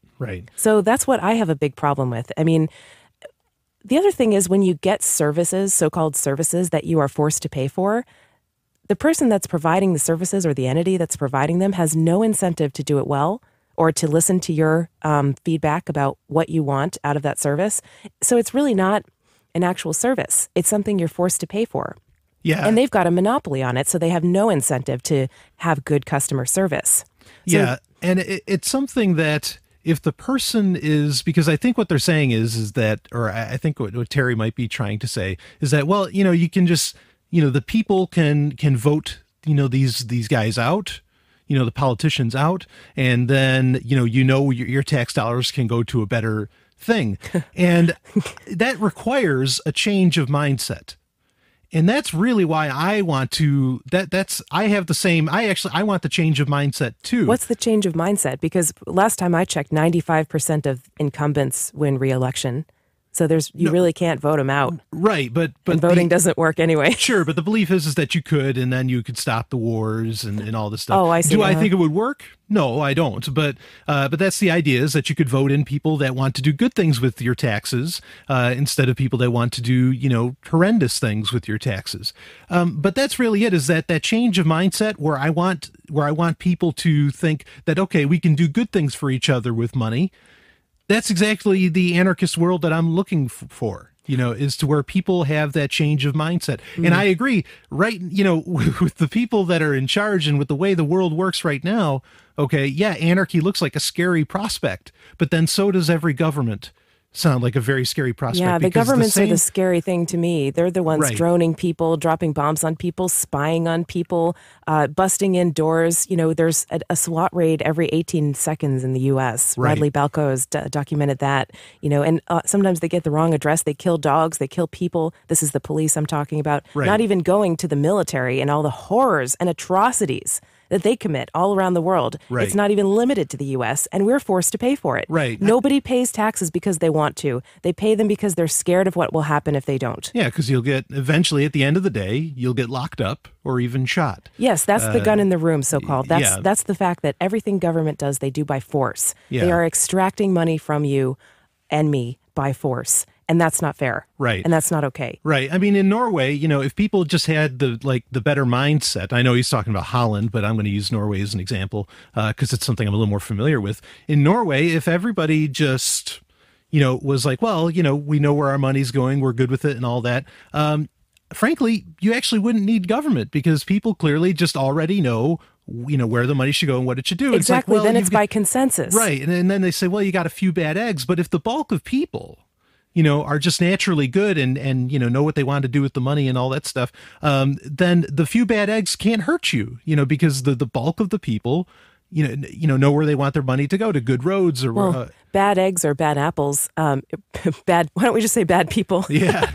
So that's what I have a big problem with. I mean, the other thing is when you get services, so-called services that you are forced to pay for, the person that's providing the services or the entity that's providing them has no incentive to do it well or to listen to your feedback about what you want out of that service. So it's really not an actual service. It's something you're forced to pay for. Yeah. And they've got a monopoly on it, so they have no incentive to have good customer service. So, and it's something that if the person is, because I think what they're saying is that, or I think what Terry might be trying to say is that, well, you can just, the people can vote, these guys out, the politicians out, and then, your tax dollars can go to a better thing. And that requires a change of mindset. And that's really why I want to, I want the change of mindset too. What's the change of mindset? Because last time I checked, 95% of incumbents win re-election. So you really can't vote them out. Right, but and voting doesn't work anyway. Sure, but the belief is that you could, and then you could stop the wars and all this stuff. Oh, I see. Do I think it would work? No, I don't. But that's the idea, is that you could vote in people that want to do good things with your taxes instead of people that want to do, horrendous things with your taxes. But that's really it, is that change of mindset where I want people to think that, okay, we can do good things for each other with money. That's exactly the anarchist world that I'm looking for, is to where people have that change of mindset. And I agree, right, with the people that are in charge and with the way the world works right now, okay, anarchy looks like a scary prospect, but then so does every government. Sound like a very scary prospect. Yeah, the governments are the scary thing to me. They're the ones droning people, dropping bombs on people, spying on people, busting in doors. There's a SWAT raid every 18 seconds in the U.S. Radley Balco has documented that. And sometimes they get the wrong address. They kill dogs. They kill people. This is the police I'm talking about. Not even going to the military and all the horrors and atrocities that they commit all around the world. It's not even limited to the U.S., and we're forced to pay for it. Nobody pays taxes because they want to. They pay them because they're scared of what will happen if they don't. Yeah, because you'll get, eventually, at the end of the day, you'll get locked up or even shot. Yes, that's the gun in the room, so-called. That's the fact that everything government does, they do by force. They are extracting money from you and me by force. And that's not fair. And that's not okay. I mean, in Norway, if people just had the better mindset, I know he's talking about Holland, but I'm going to use Norway as an example because it's something I'm a little more familiar with. In Norway, if everybody just, was like, well, we know where our money's going, we're good with it and all that. Frankly, you actually wouldn't need government because people clearly just already know, where the money should go and what it should do. Exactly. It's like, well, then it's by consensus. Right. And then they say, well, you got a few bad eggs. But if the bulk of people, are just naturally good and know what they want to do with the money and all that stuff, then the few bad eggs can't hurt you, because the bulk of the people, know where they want their money to go, to good roads or bad eggs or bad apples. Why don't we just say bad people? Yeah.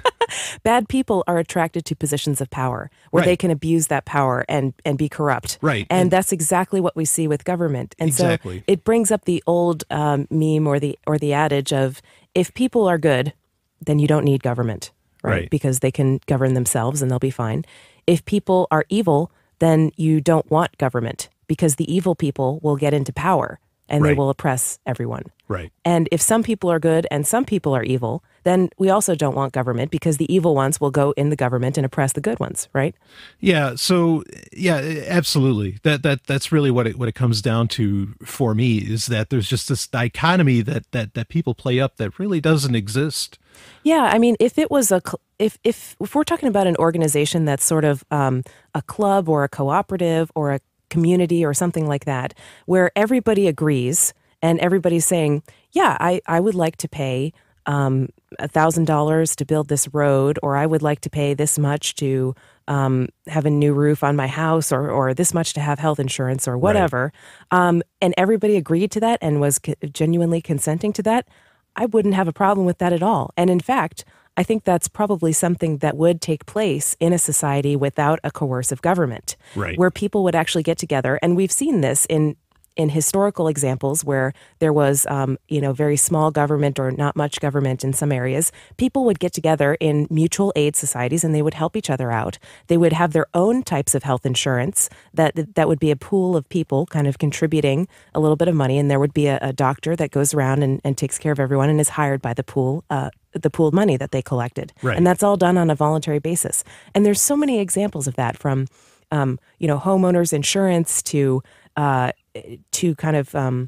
Bad people are attracted to positions of power where they can abuse that power and be corrupt. Right. And that's exactly what we see with government. And exactly. So it brings up the old meme or the adage of, if people are good, then you don't need government, right? Because they can govern themselves and they'll be fine. If people are evil, then you don't want government because the evil people will get into power and they will oppress everyone. Right. And if some people are good and some people are evil, then we also don't want government because the evil ones will go in the government and oppress the good ones, right? Yeah. So yeah, absolutely. That's really what it comes down to for me, is that there's just this dichotomy that people play up that really doesn't exist. Yeah. I mean, if it was if we're talking about an organization that's sort of a club or a cooperative or a community or something like that, where everybody agrees and everybody's saying, yeah, I would like to pay $1,000 to build this road, or I would like to pay this much to have a new roof on my house, or this much to have health insurance or whatever. Right. And everybody agreed to that and was genuinely consenting to that. I wouldn't have a problem with that at all. And in fact, I think that's probably something that would take place in a society without a coercive government, where people would actually get together. And we've seen this in historical examples where there was, very small government or not much government in some areas. People would get together in mutual aid societies and they would help each other out. They would have their own types of health insurance that would be a pool of people kind of contributing a little bit of money. And there would be a doctor that goes around and takes care of everyone and is hired by the pooled money that they collected. Right. And that's all done on a voluntary basis. And there's so many examples of that, from, homeowners insurance to kind of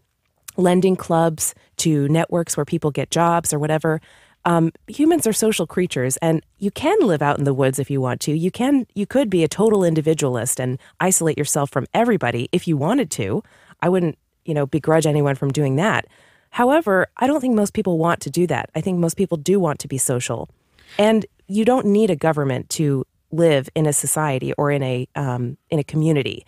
lending clubs, to networks where people get jobs or whatever. Humans are social creatures, and you can live out in the woods if you want to. You could be a total individualist and isolate yourself from everybody if you wanted to. I wouldn't, begrudge anyone from doing that. However, I don't think most people want to do that. I think most people do want to be social. And you don't need a government to live in a society or in a community.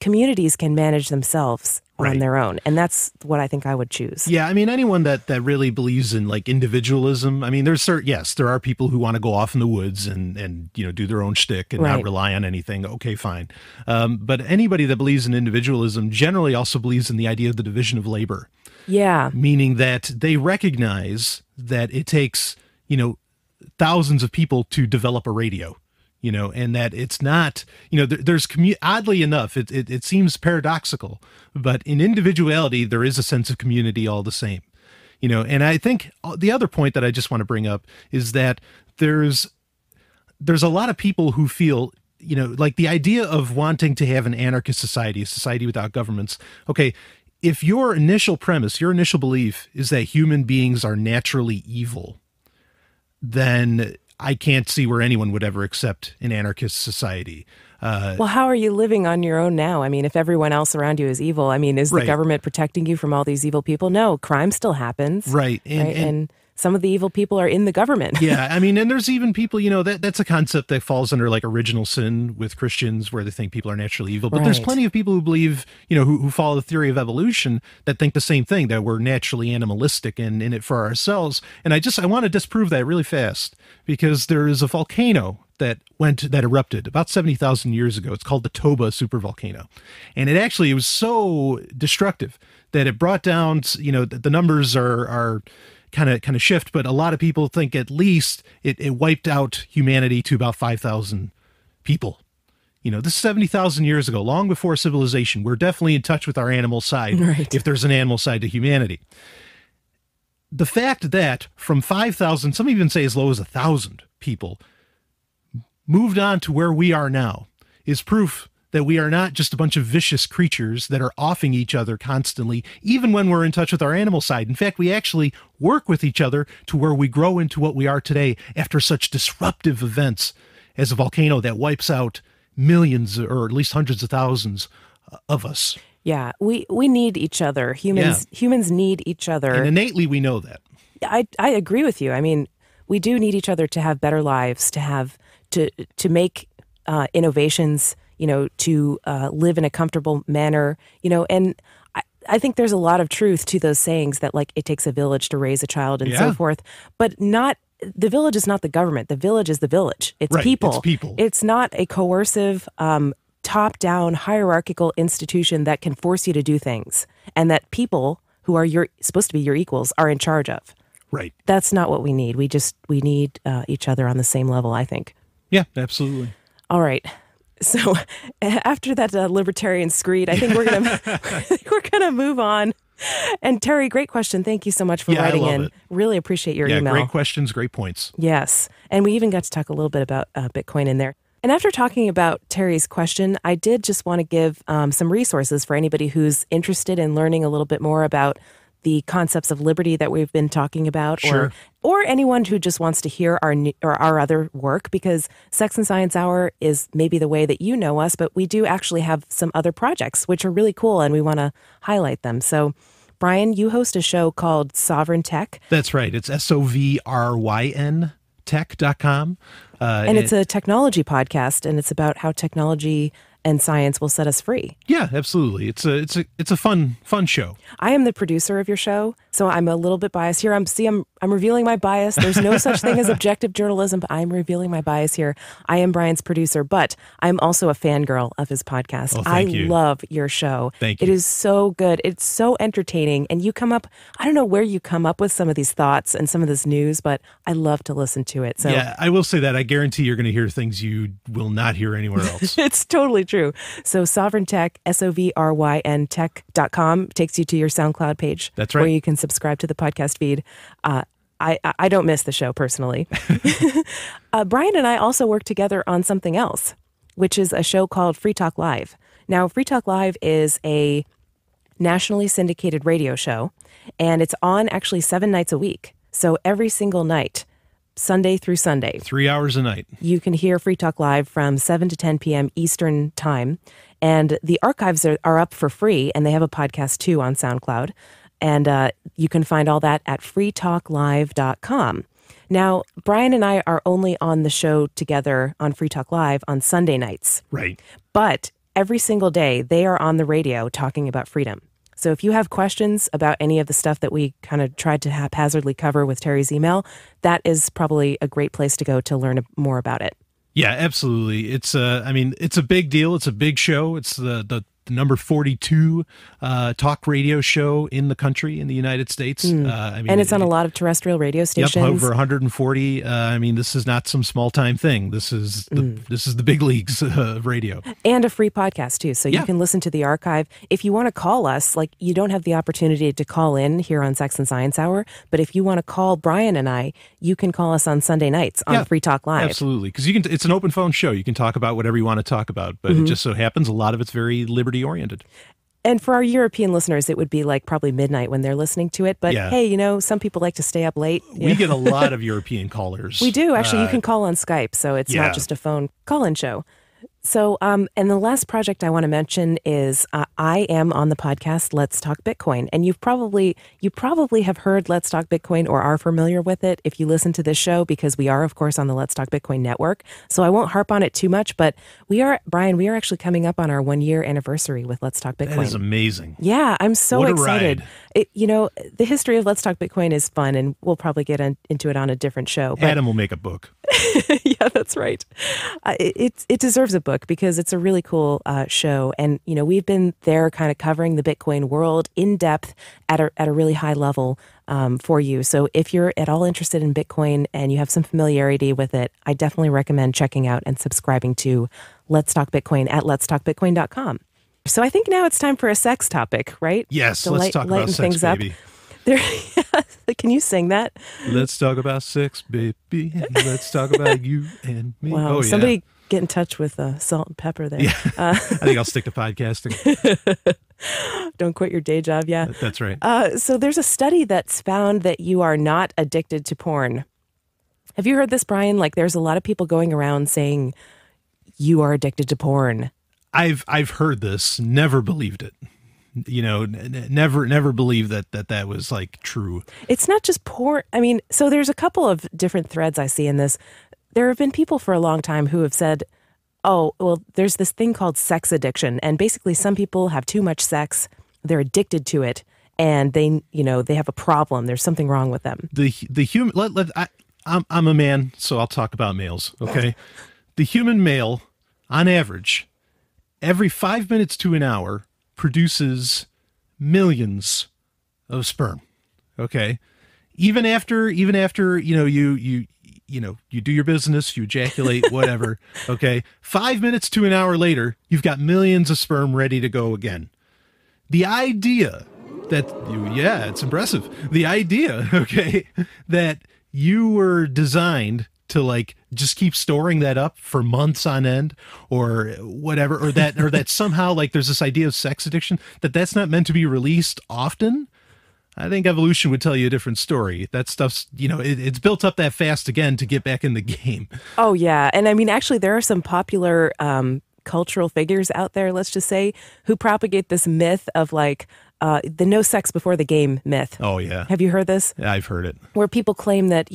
Communities can manage themselves on their own. And that's what I think I would choose. Yeah. I mean, anyone that really believes in like individualism, I mean, there are people who want to go off in the woods and do their own shtick and not rely on anything. Okay, fine. But anybody that believes in individualism generally also believes in the idea of the division of labor. Yeah. Meaning that they recognize that it takes, thousands of people to develop a radio. And that it's not, there's oddly enough, it seems paradoxical, but in individuality, there is a sense of community all the same, and I think the other point that I just want to bring up is that there's a lot of people who feel, like the idea of wanting to have an anarchist society, a society without governments. Okay. If your initial premise, your initial belief is that human beings are naturally evil, then I can't see where anyone would ever accept an anarchist society. Well, how are you living on your own now? I mean, if everyone else around you is evil, I mean, is the government protecting you from all these evil people? No, crime still happens. Right. And some of the evil people are in the government. Yeah. I mean, and there's even people, that's a concept that falls under like original sin with Christians, where they think people are naturally evil. But there's plenty of people who believe, who follow the theory of evolution that think the same thing, that we're naturally animalistic and in it for ourselves. And I want to disprove that really fast, because there is a volcano that erupted about 70,000 years ago. It's called the Toba supervolcano. And it was so destructive that it brought down, the numbers are kind of shift, but a lot of people think at least it wiped out humanity to about 5,000 people. This is 70,000 years ago, long before civilization. We're definitely in touch with our animal side, if there's an animal side to humanity. The fact that from 5,000, some even say as low as 1,000 people moved on to where we are now is proof that we are not just a bunch of vicious creatures that are offing each other constantly, even when we're in touch with our animal side. In fact, we actually work with each other to where we grow into what we are today after such disruptive events as a volcano that wipes out millions or at least hundreds of thousands of us. Yeah, we need each other. Humans need each other. And innately we know that. I agree with you. I mean, we do need each other to have better lives, to make innovations, to live in a comfortable manner, and I think there's a lot of truth to those sayings that, like, it takes a village to raise a child and so forth, but the village is not the government. The village is the village. It's people. It's people. It's not a coercive, top-down hierarchical institution that can force you to do things and that people who are supposed to be your equals are in charge of. Right. That's not what we need. We need each other on the same level, I think. Yeah, absolutely. All right. So after that libertarian screed, I think we're gonna move on. And Terry, great question. Thank you so much for writing in. It. Really appreciate your email. Great questions, great points. Yes. And we even got to talk a little bit about Bitcoin in there. And after talking about Terry's question, I did just want to give some resources for anybody who's interested in learning a little bit more about the concepts of liberty that we've been talking about, sure. or anyone who just wants to hear our other work, because Sex and Science Hour is maybe the way that you know us, but we do actually have some other projects which are really cool, and we want to highlight them. So, Brian, you host a show called Sovereign Tech. That's right. It's SOVRYN tech.com. And it's a technology podcast, and it's about how technology and science will set us free. Yeah, absolutely. It's a fun show. I am the producer of your show, so I'm a little bit biased here. I'm revealing my bias. There's no such thing as objective journalism, but I'm revealing my bias here. I am Brian's producer, but I'm also a fangirl of his podcast. Oh, thank you. Love your show. Thank you. It is so good. It's so entertaining, and you come up, I don't know where you come up with some of these thoughts and some of this news, but I love to listen to it. So yeah, I will say that. I guarantee you're going to hear things you will not hear anywhere else. It's totally true. So Sovereign Tech, SOVRYN tech.com takes you to your SoundCloud page. That's right. Where you can subscribe to the podcast feed. I don't miss the show personally. Brian and I also work together on something else, which is a show called Free Talk Live. Now, Free Talk Live is a nationally syndicated radio show, and it's on actually 7 nights a week. So every single night, Sunday through Sunday. 3 hours a night. You can hear Free Talk Live from 7 to 10 p.m. Eastern Time. And the archives are up for free, and they have a podcast too on SoundCloud. And you can find all that at freetalklive.com. Now, Brian and I are only on the show together on Free Talk Live on Sunday nights. Right. But every single day, they are on the radio talking about freedom. So if you have questions about any of the stuff that we kind of tried to haphazardly cover with Terry's email, that is probably a great place to go to learn more about it. Yeah, absolutely. It's it's a big deal. It's a big show. It's the number 42 talk radio show in the country, in the United States. And it's on a lot of terrestrial radio stations. Yep, over 140. This is not some small time thing. This is the big leagues of radio. And a free podcast too. So you can listen to the archive. If you want to call us, like, you don't have the opportunity to call in here on Sex and Science Hour, but if you want to call Brian and I, you can call us on Sunday nights on Free Talk Live. Absolutely. Because it's an open phone show. You can talk about whatever you want to talk about, but it just so happens a lot of it's very liberty oriented. And for our European listeners, it would be like probably midnight when they're listening to it. But hey, some people like to stay up late. We get a lot of European callers. We do. Actually, you can call on Skype, so it's not just a phone call-in show. So, and the last project I want to mention is I am on the podcast Let's Talk Bitcoin, and you probably have heard Let's Talk Bitcoin or are familiar with it if you listen to this show, because we are, of course, on the Let's Talk Bitcoin network. So I won't harp on it too much, but Brian, we are actually coming up on our 1-year anniversary with Let's Talk Bitcoin. That is amazing. Yeah, I'm so excited. Ride. The history of Let's Talk Bitcoin is fun, and we'll probably get into it on a different show. But Adam will make a book. Yeah, that's right. It deserves a book because it's a really cool show. And, we've been there kind of covering the Bitcoin world in depth at a really high level for you. So if you're at all interested in Bitcoin and you have some familiarity with it, I definitely recommend checking out and subscribing to Let's Talk Bitcoin at letstalkbitcoin.com. So I think now it's time for a sex topic, right? Yes, let's talk about sex, baby. Can you sing that? Let's talk about sex, baby. Let's talk about you and me. Wow, somebody Get in touch with Salt and Pepper there. Yeah. I think I'll stick to podcasting. Don't quit your day job. Yeah. That's right. So there's a study that's found that you are not addicted to porn. Have you heard this, Brian? Like, there's a lot of people going around saying you are addicted to porn. I've heard this, never believed it. Never believed that was like true. It's not just porn. I mean, so there's a couple of different threads I see in this. There have been people for a long time who have said, oh, well, there's this thing called sex addiction. And basically some people have too much sex. They're addicted to it. And they have a problem. There's something wrong with them. The human, I'm a man, so I'll talk about males. Okay. The human male, on average, every 5 minutes to an hour produces millions of sperm. Okay. Even after, you do your business, you ejaculate, whatever. Okay. 5 minutes to an hour later, you've got millions of sperm ready to go again. The idea that it's impressive. The idea, okay, that you were designed to like just keep storing that up for months on end or whatever, or that somehow like there's this idea of sex addiction that's not meant to be released often. I think evolution would tell you a different story. That stuff's, it's built up that fast again to get back in the game. Oh, yeah. And I mean, actually, there are some popular cultural figures out there, let's just say, who propagate this myth of like the no sex before the game myth. Oh, yeah. Have you heard this? Yeah, I've heard it. Where people claim that,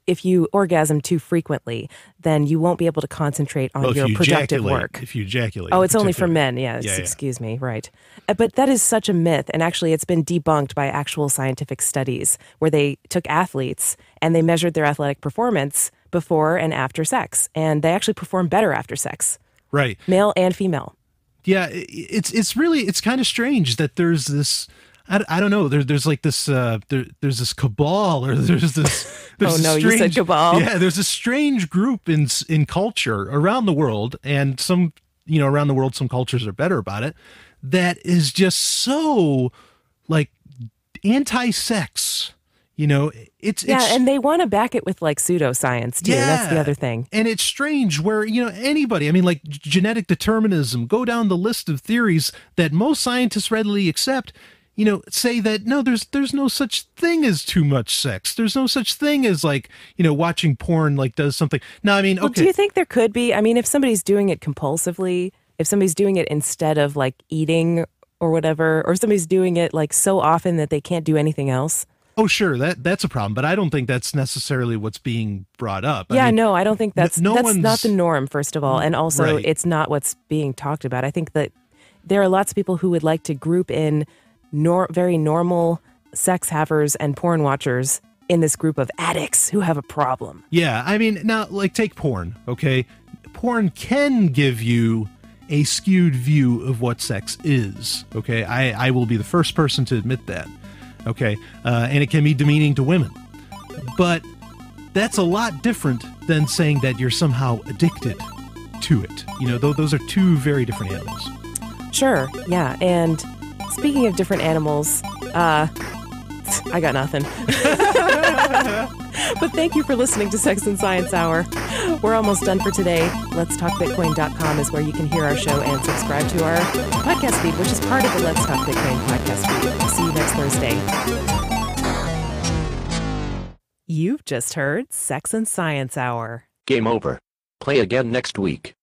if you orgasm too frequently, then you won't be able to concentrate on your productive work. If you ejaculate. Oh, it's only for men. Yes. Yeah. Excuse me. Right. But that is such a myth. And actually, it's been debunked by actual scientific studies where they took athletes and they measured their athletic performance before and after sex. And they actually perform better after sex. Right. Male and female. Yeah. It's kind of strange that there's this, I don't know. There's like this. There's this cabal, or there's this. Oh no, you said cabal. Yeah, there's a strange group in culture around the world, and some around the world, some cultures are better about it. That is just so like anti-sex. It's and they want to back it with like pseudoscience too. Yeah, that's the other thing. And it's strange where anybody. I mean, like genetic determinism. Go down the list of theories that most scientists readily accept. Say that, no, there's no such thing as too much sex. There's no such thing as like, watching porn like does something. No, I mean, okay. Well, do you think there could be? I mean, if somebody's doing it compulsively, if somebody's doing it instead of like eating or whatever, or somebody's doing it like so often that they can't do anything else. Oh, sure. That's a problem. But I don't think that's necessarily what's being brought up. Yeah, I don't think that's not the norm, first of all. And also, Right. It's not what's being talked about. I think that there are lots of people who would like to group in very normal sex havers and porn watchers in this group of addicts who have a problem. Yeah, I mean, now, like, take porn, okay? Porn can give you a skewed view of what sex is, okay? I will be the first person to admit that, okay? And it can be demeaning to women. But that's a lot different than saying that you're somehow addicted to it. Those are two very different animals. Sure, yeah, and speaking of different animals, I got nothing. But thank you for listening to Sex and Science Hour. We're almost done for today. Let'sTalkBitcoin.com is where you can hear our show and subscribe to our podcast feed, which is part of the Let's Talk Bitcoin podcast feed. See you next Thursday. You've just heard Sex and Science Hour. Game over. Play again next week.